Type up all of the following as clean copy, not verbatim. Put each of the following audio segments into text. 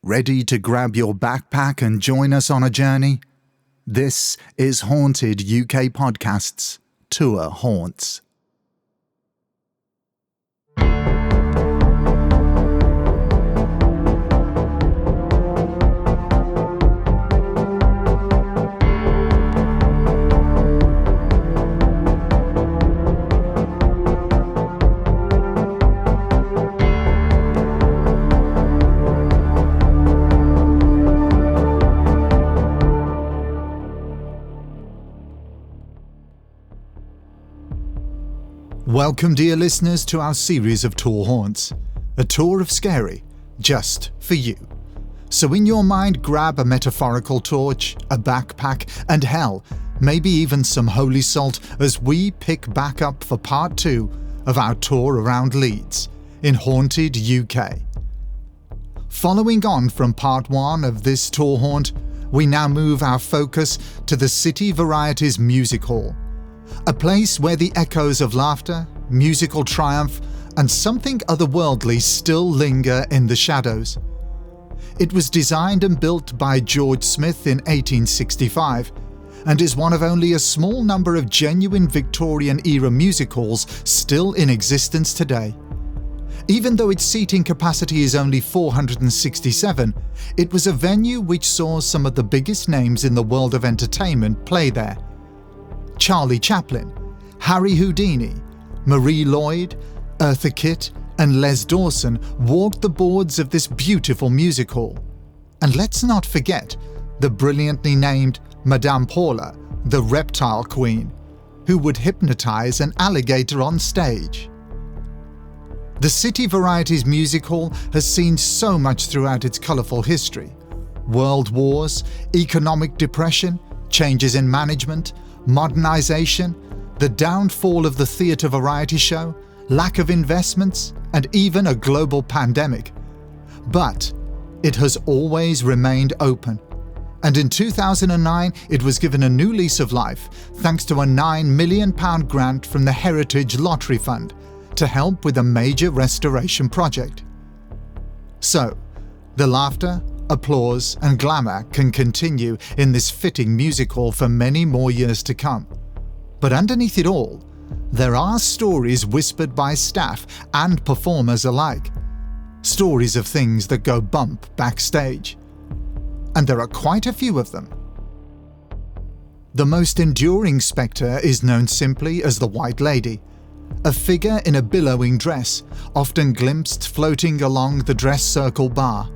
Ready to grab your backpack and join us on a journey? This is Haunted UK Podcast's Tour Haunts. Welcome, dear listeners, to our series of Tour Haunts, a tour of scary, just for you. So in your mind, grab a metaphorical torch, a backpack, and hell, maybe even some holy salt as we pick back up for part 2 of our tour around Leeds in Haunted UK. Following on from part 1 of this tour haunt, we now move our focus to the City Varieties Music Hall, a place where the echoes of laughter, musical triumph, and something otherworldly still linger in the shadows. It was designed and built by George Smith in 1865 and is one of only a small number of genuine Victorian-era music halls still in existence today. Even though its seating capacity is only 467, it was a venue which saw some of the biggest names in the world of entertainment play there. Charlie Chaplin, Harry Houdini, Marie Lloyd, Eartha Kitt, and Les Dawson walked the boards of this beautiful music hall. And let's not forget the brilliantly named Madame Paula, the reptile queen, who would hypnotize an alligator on stage. The City Varieties Music Hall has seen so much throughout its colourful history: world wars, economic depression, changes in management, modernization, the downfall of the theatre variety show, lack of investments, and even a global pandemic. But it has always remained open. And in 2009, it was given a new lease of life thanks to a £9 million grant from the Heritage Lottery Fund to help with a major restoration project. So, the laughter, applause, and glamour can continue in this fitting music hall for many more years to come. But underneath it all, there are stories whispered by staff and performers alike. Stories of things that go bump backstage. And there are quite a few of them. The most enduring spectre is known simply as the White Lady, a figure in a billowing dress, often glimpsed floating along the dress circle bar.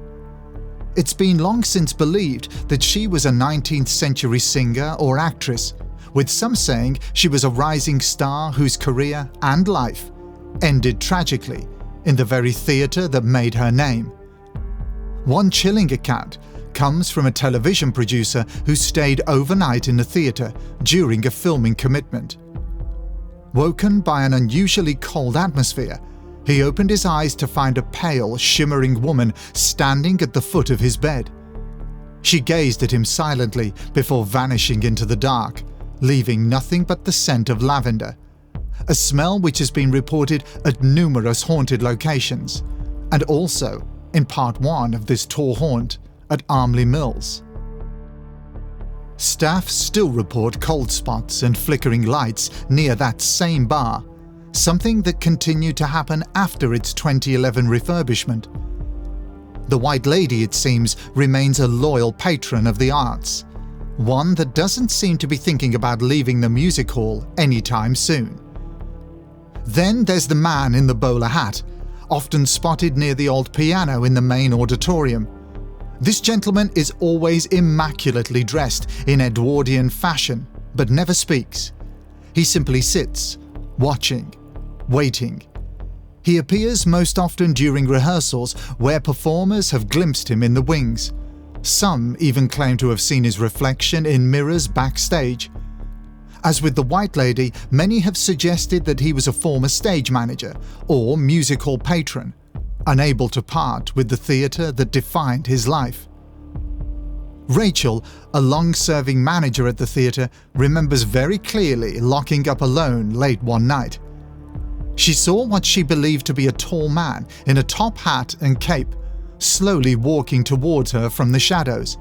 It's been long since believed that she was a 19th century singer or actress, with some saying she was a rising star whose career and life ended tragically in the very theatre that made her name. One chilling account comes from a television producer who stayed overnight in the theatre during a filming commitment. Woken by an unusually cold atmosphere, he opened his eyes to find a pale, shimmering woman standing at the foot of his bed. She gazed at him silently before vanishing into the dark, leaving nothing but the scent of lavender, a smell which has been reported at numerous haunted locations, and also in part 1 of this tour haunt at Armley Mills. Staff still report cold spots and flickering lights near that same bar, something that continued to happen after its 2011 refurbishment. The White Lady, it seems, remains a loyal patron of the arts, one that doesn't seem to be thinking about leaving the music hall anytime soon. Then there's the man in the bowler hat, often spotted near the old piano in the main auditorium. This gentleman is always immaculately dressed in Edwardian fashion, but never speaks. He simply sits, watching, waiting. He appears most often during rehearsals where performers have glimpsed him in the wings. Some even claim to have seen his reflection in mirrors backstage. As with the White Lady, many have suggested that he was a former stage manager or music hall patron, unable to part with the theatre that defined his life. Rachel, a long-serving manager at the theatre, remembers very clearly locking up alone late one night. She saw what she believed to be a tall man in a top hat and cape, slowly walking towards her from the shadows.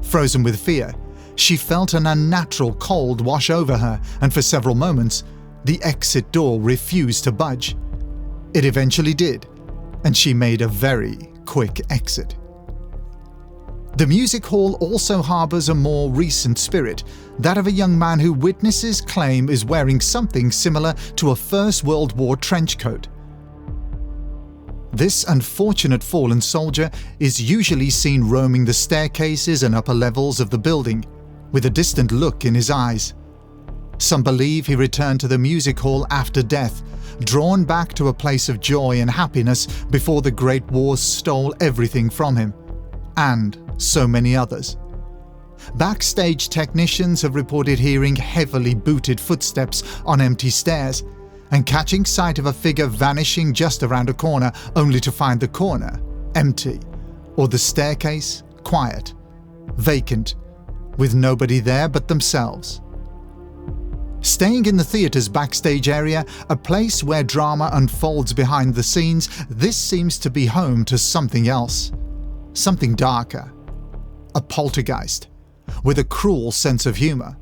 Frozen with fear, she felt an unnatural cold wash over her, and for several moments, the exit door refused to budge. It eventually did, and she made a very quick exit. The music hall also harbours a more recent spirit, that of a young man who witnesses claim is wearing something similar to a First World War trench coat. This unfortunate fallen soldier is usually seen roaming the staircases and upper levels of the building, with a distant look in his eyes. Some believe he returned to the music hall after death, drawn back to a place of joy and happiness before the Great Wars stole everything from him, and so many others. Backstage technicians have reported hearing heavily booted footsteps on empty stairs, and catching sight of a figure vanishing just around a corner, only to find the corner empty, or the staircase quiet, vacant, with nobody there but themselves. Staying in the theatre's backstage area, a place where drama unfolds behind the scenes, this seems to be home to something else. Something darker. A poltergeist, with a cruel sense of humour.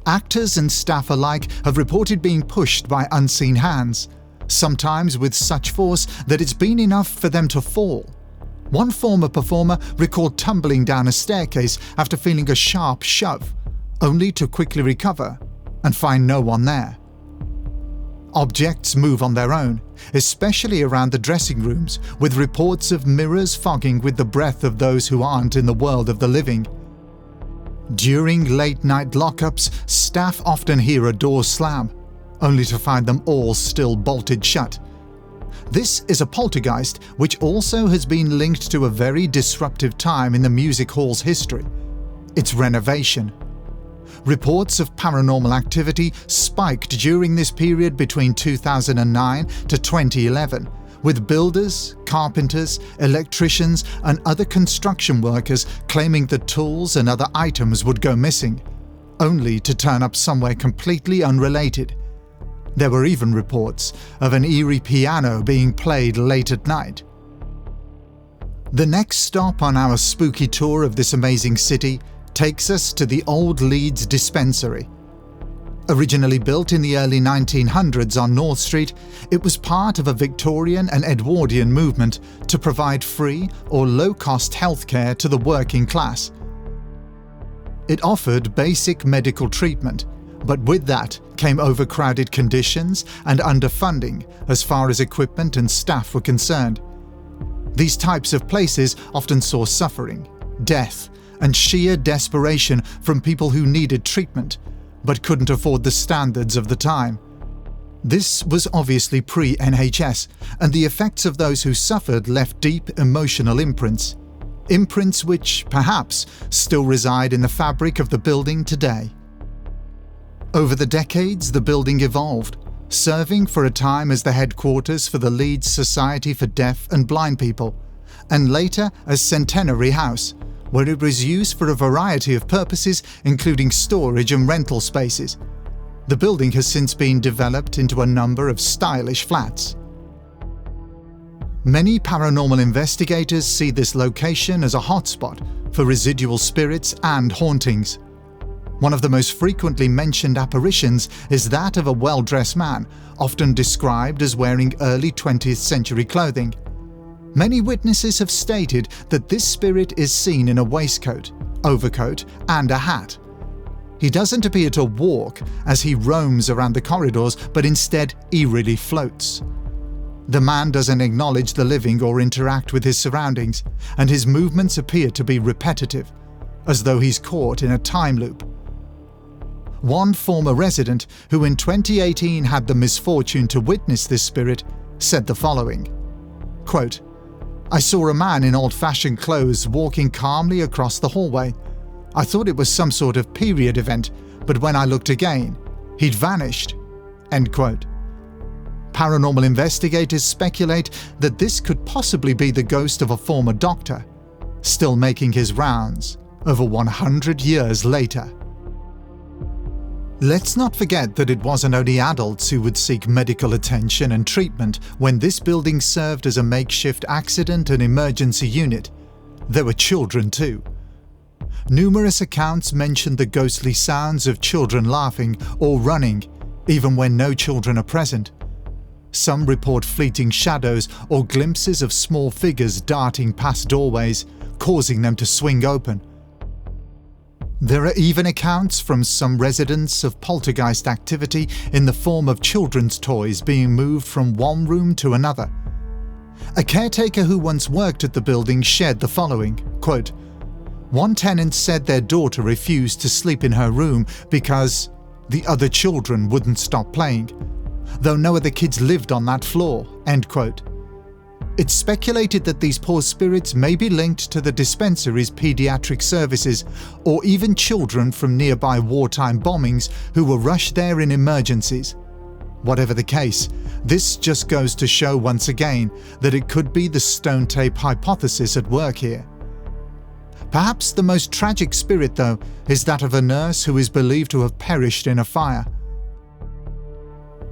Actors and staff alike have reported being pushed by unseen hands, sometimes with such force that it's been enough for them to fall. One former performer recalled tumbling down a staircase after feeling a sharp shove, only to quickly recover and find no one there. Objects move on their own, especially around the dressing rooms, with reports of mirrors fogging with the breath of those who aren't in the world of the living. During late-night lockups, staff often hear a door slam, only to find them all still bolted shut. This is a poltergeist which also has been linked to a very disruptive time in the music hall's history: its renovation. Reports of paranormal activity spiked during this period between 2009 to 2011, with builders, carpenters, electricians and other construction workers claiming that tools and other items would go missing, only to turn up somewhere completely unrelated. There were even reports of an eerie piano being played late at night. The next stop on our spooky tour of this amazing city takes us to the Old Leeds Dispensary. Originally built in the early 1900s on North Street, it was part of a Victorian and Edwardian movement to provide free or low-cost healthcare to the working class. It offered basic medical treatment, but with that came overcrowded conditions and underfunding as far as equipment and staff were concerned. These types of places often saw suffering, death, and sheer desperation from people who needed treatment, but couldn't afford the standards of the time. This was obviously pre-NHS, and the effects of those who suffered left deep emotional imprints. Imprints which, perhaps, still reside in the fabric of the building today. Over the decades, the building evolved, serving for a time as the headquarters for the Leeds Society for Deaf and Blind People, and later as Centenary House, where it was used for a variety of purposes, including storage and rental spaces. The building has since been developed into a number of stylish flats. Many paranormal investigators see this location as a hotspot for residual spirits and hauntings. One of the most frequently mentioned apparitions is that of a well-dressed man, often described as wearing early 20th century clothing. Many witnesses have stated that this spirit is seen in a waistcoat, overcoat, and a hat. He doesn't appear to walk as he roams around the corridors, but instead eerily floats. The man doesn't acknowledge the living or interact with his surroundings, and his movements appear to be repetitive, as though he's caught in a time loop. One former resident, who in 2018 had the misfortune to witness this spirit, said the following, quote, "I saw a man in old-fashioned clothes walking calmly across the hallway. I thought it was some sort of period event, but when I looked again, he'd vanished." End quote. Paranormal investigators speculate that this could possibly be the ghost of a former doctor, still making his rounds over 100 years later. Let's not forget that it wasn't only adults who would seek medical attention and treatment when this building served as a makeshift accident and emergency unit. There were children too. Numerous accounts mentioned the ghostly sounds of children laughing or running, even when no children are present. Some report fleeting shadows or glimpses of small figures darting past doorways, causing them to swing open. There are even accounts from some residents of poltergeist activity in the form of children's toys being moved from one room to another. A caretaker who once worked at the building shared the following, quote, "One tenant said their daughter refused to sleep in her room because the other children wouldn't stop playing, though no other kids lived on that floor," end quote. It's speculated that these poor spirits may be linked to the dispensary's pediatric services or even children from nearby wartime bombings who were rushed there in emergencies. Whatever the case, this just goes to show once again that it could be the stone tape hypothesis at work here. Perhaps the most tragic spirit, though, is that of a nurse who is believed to have perished in a fire.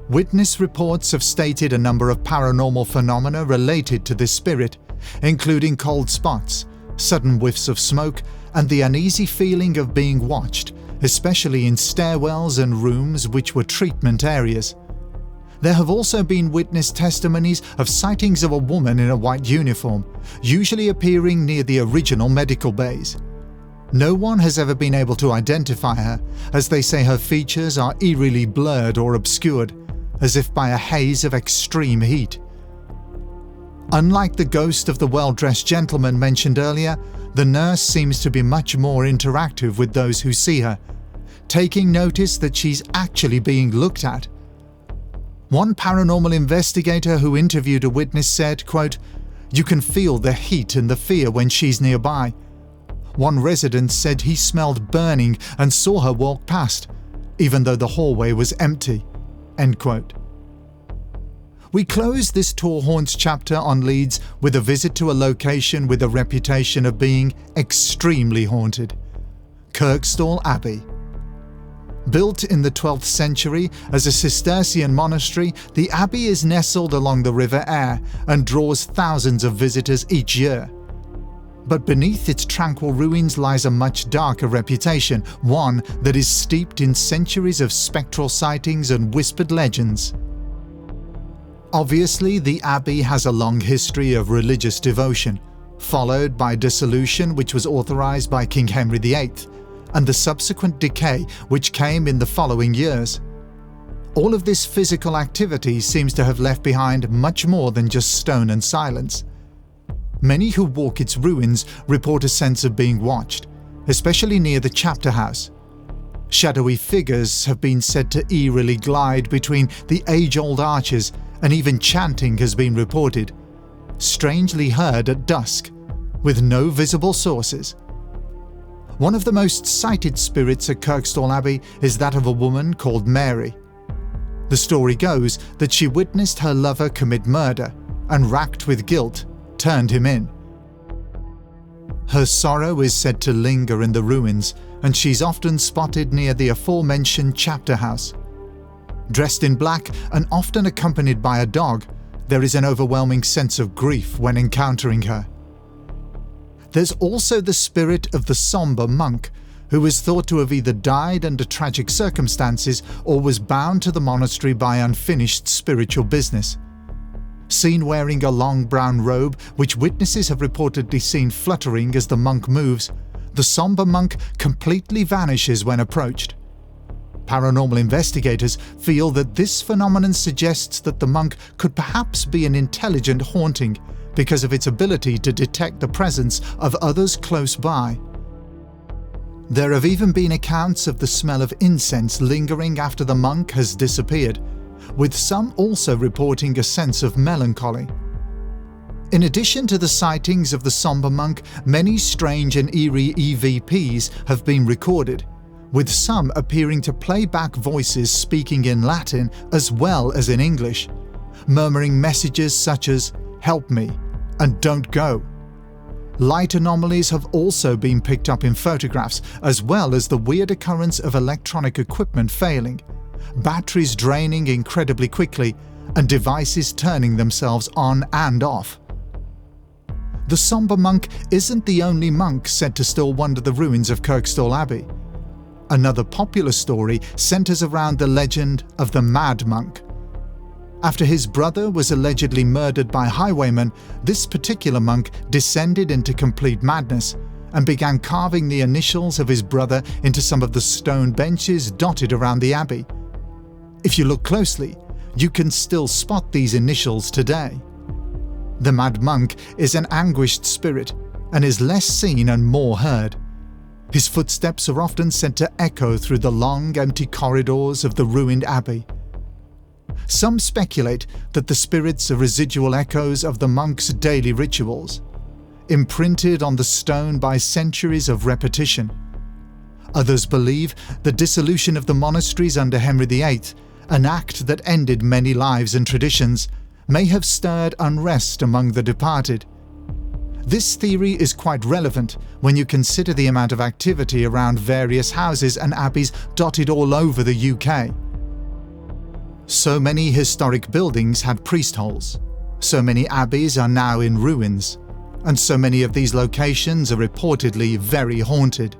Witness reports have stated a number of paranormal phenomena related to this spirit, including cold spots, sudden whiffs of smoke, and the uneasy feeling of being watched, especially in stairwells and rooms which were treatment areas. There have also been witness testimonies of sightings of a woman in a white uniform, usually appearing near the original medical bays. No one has ever been able to identify her, as they say her features are eerily blurred or obscured, as if by a haze of extreme heat. Unlike the ghost of the well-dressed gentleman mentioned earlier, the nurse seems to be much more interactive with those who see her, taking notice that she's actually being looked at. One paranormal investigator who interviewed a witness said, quote, "You can feel the heat and the fear when she's nearby." One resident said he smelled burning and saw her walk past, even though the hallway was empty. End quote. We close this Tour Haunts chapter on Leeds with a visit to a location with a reputation of being extremely haunted: Kirkstall Abbey. Built in the 12th century as a Cistercian monastery, the Abbey is nestled along the River Aire and draws thousands of visitors each year. But beneath its tranquil ruins lies a much darker reputation, one that is steeped in centuries of spectral sightings and whispered legends. Obviously, the Abbey has a long history of religious devotion, followed by dissolution, which was authorized by King Henry VIII, and the subsequent decay which came in the following years. All of this physical activity seems to have left behind much more than just stone and silence. Many who walk its ruins report a sense of being watched, especially near the chapter house. Shadowy figures have been said to eerily glide between the age-old arches, and even chanting has been reported, strangely heard at dusk, with no visible sources. One of the most cited spirits at Kirkstall Abbey is that of a woman called Mary. The story goes that she witnessed her lover commit murder and, racked with guilt, turned him in. Her sorrow is said to linger in the ruins, and she's often spotted near the aforementioned chapter house. Dressed in black and often accompanied by a dog, there is an overwhelming sense of grief when encountering her. There's also the spirit of the somber monk, who is thought to have either died under tragic circumstances or was bound to the monastery by unfinished spiritual business. Seen wearing a long brown robe, which witnesses have reportedly seen fluttering as the monk moves, the somber monk completely vanishes when approached. Paranormal investigators feel that this phenomenon suggests that the monk could perhaps be an intelligent haunting because of its ability to detect the presence of others close by. There have even been accounts of the smell of incense lingering after the monk has disappeared, with some also reporting a sense of melancholy. In addition to the sightings of the somber monk, many strange and eerie EVPs have been recorded, with some appearing to play back voices speaking in Latin as well as in English, murmuring messages such as "help me" and "don't go." Light anomalies have also been picked up in photographs, as well as the weird occurrence of electronic equipment failing, batteries draining incredibly quickly, and devices turning themselves on and off. The somber monk isn't the only monk said to still wander the ruins of Kirkstall Abbey. Another popular story centres around the legend of the Mad Monk. After his brother was allegedly murdered by highwaymen, this particular monk descended into complete madness and began carving the initials of his brother into some of the stone benches dotted around the abbey. If you look closely, you can still spot these initials today. The Mad Monk is an anguished spirit and is less seen and more heard. His footsteps are often said to echo through the long, empty corridors of the ruined abbey. Some speculate that the spirits are residual echoes of the monk's daily rituals, imprinted on the stone by centuries of repetition. Others believe the dissolution of the monasteries under Henry VIII, an act that ended many lives and traditions, may have stirred unrest among the departed. This theory is quite relevant when you consider the amount of activity around various houses and abbeys dotted all over the UK. So many historic buildings had priest holes, so many abbeys are now in ruins, and so many of these locations are reportedly very haunted.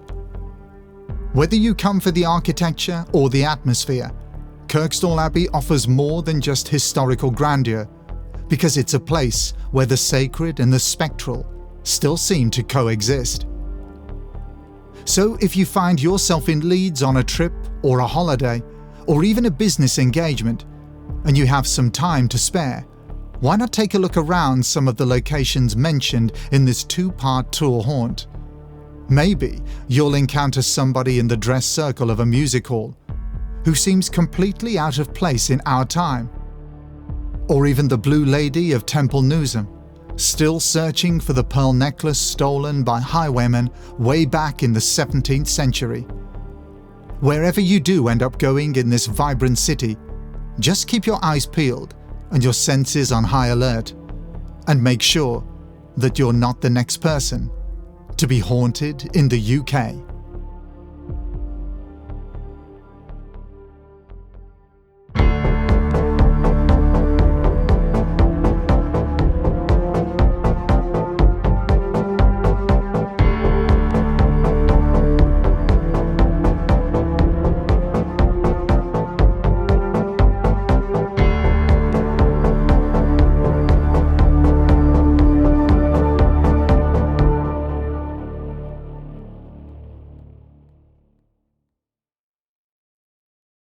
Whether you come for the architecture or the atmosphere, Kirkstall Abbey offers more than just historical grandeur, because it's a place where the sacred and the spectral still seem to coexist. So if you find yourself in Leeds on a trip or a holiday, or even a business engagement, and you have some time to spare, why not take a look around some of the locations mentioned in this two-part tour haunt? Maybe you'll encounter somebody in the dress circle of a music hall who seems completely out of place in our time. Or even the Blue Lady of Temple Newsham, still searching for the pearl necklace stolen by highwaymen way back in the 17th century. Wherever you do end up going in this vibrant city, just keep your eyes peeled and your senses on high alert, and make sure that you're not the next person to be haunted in the UK.